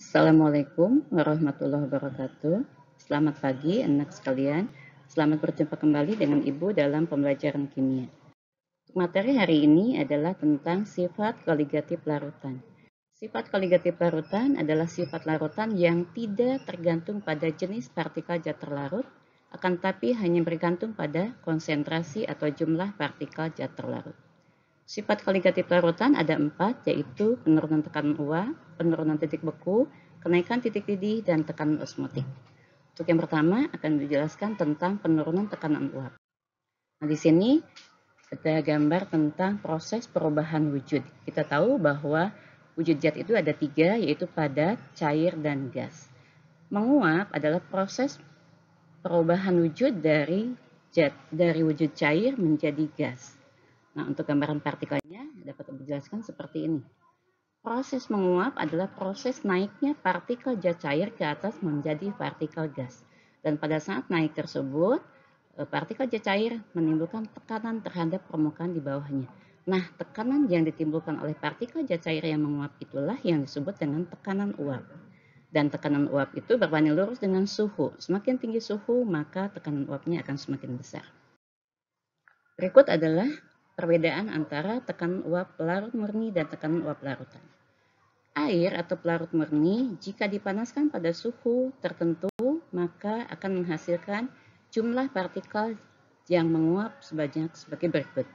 Assalamualaikum warahmatullahi wabarakatuh. Selamat pagi anak sekalian. Selamat berjumpa kembali dengan Ibu dalam pembelajaran kimia. Materi hari ini adalah tentang sifat koligatif larutan. Sifat koligatif larutan adalah sifat larutan yang tidak tergantung pada jenis partikel zat terlarut, akan tetapi hanya bergantung pada konsentrasi atau jumlah partikel zat terlarut. Sifat koligatif larutan ada 4, yaitu penurunan tekanan uap, penurunan titik beku, kenaikan titik didih, dan tekanan osmotik. Untuk yang pertama akan dijelaskan tentang penurunan tekanan uap. Nah, di sini ada gambar tentang proses perubahan wujud. Kita tahu bahwa wujud zat itu ada 3, yaitu padat, cair, dan gas. Menguap adalah proses perubahan wujud dari wujud cair menjadi gas. Nah, untuk gambaran partikelnya dapat dijelaskan seperti ini. Proses menguap adalah proses naiknya partikel zat cair ke atas menjadi partikel gas. Dan pada saat naik tersebut, partikel zat cair menimbulkan tekanan terhadap permukaan di bawahnya. Nah, tekanan yang ditimbulkan oleh partikel zat cair yang menguap itulah yang disebut dengan tekanan uap. Dan tekanan uap itu berbanding lurus dengan suhu. Semakin tinggi suhu, maka tekanan uapnya akan semakin besar. Berikut adalah perbedaan antara tekanan uap pelarut murni dan tekanan uap larutan. Air atau pelarut murni jika dipanaskan pada suhu tertentu maka akan menghasilkan jumlah partikel yang menguap sebagai berikut.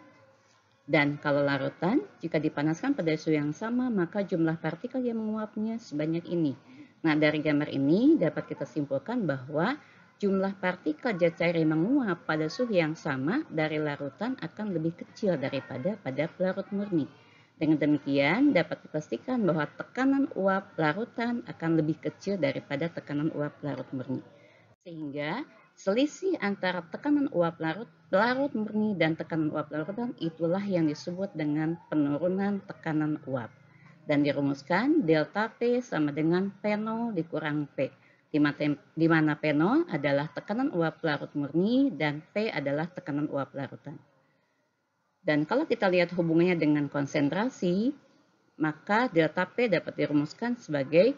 Dan kalau larutan jika dipanaskan pada suhu yang sama maka jumlah partikel yang menguapnya sebanyak ini. Nah, dari gambar ini dapat kita simpulkan bahwa jumlah partikel zat cair yang menguap pada suhu yang sama dari larutan akan lebih kecil daripada pada pelarut murni. Dengan demikian dapat dipastikan bahwa tekanan uap larutan akan lebih kecil daripada tekanan uap larut murni. Sehingga selisih antara tekanan uap larut murni dan tekanan uap larutan itulah yang disebut dengan penurunan tekanan uap. Dan dirumuskan delta P sama dengan P0 dikurang P, di mana P0 adalah tekanan uap larut murni dan P adalah tekanan uap larutan. Dan kalau kita lihat hubungannya dengan konsentrasi, maka delta P dapat dirumuskan sebagai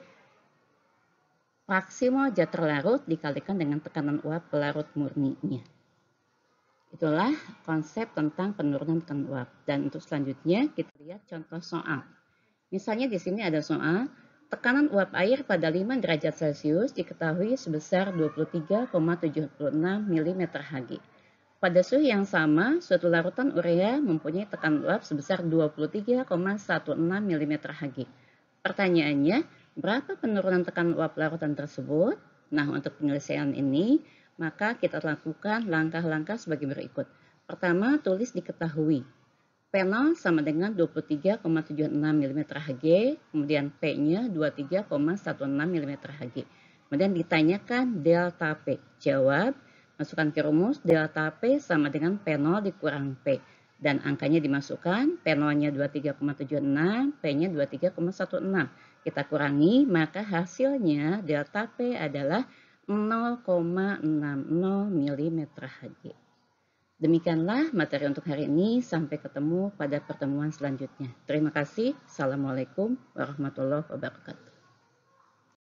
fraksi mol zat terlarut dikalikan dengan tekanan uap pelarut murninya. Itulah konsep tentang penurunan tekanan uap. Dan untuk selanjutnya kita lihat contoh soal. Misalnya di sini ada soal, tekanan uap air pada 5 derajat Celcius diketahui sebesar 23,76 mm Hg. Pada suhu yang sama, suatu larutan urea mempunyai tekanan uap sebesar 23,16 mm Hg. Pertanyaannya, berapa penurunan tekanan uap larutan tersebut? Nah, untuk penyelesaian ini, maka kita lakukan langkah-langkah sebagai berikut. Pertama, tulis diketahui. P0 sama dengan 23,76 mm Hg, kemudian P-nya 23,16 mm Hg. Kemudian ditanyakan delta P. Jawab, masukkan ke rumus delta P sama dengan P0 dikurang P. Dan angkanya dimasukkan, P0-nya 23,76, P-nya 23,16. Kita kurangi, maka hasilnya delta P adalah 0,60 mm Hg. Demikianlah materi untuk hari ini. Sampai ketemu pada pertemuan selanjutnya. Terima kasih. Assalamualaikum warahmatullahi wabarakatuh.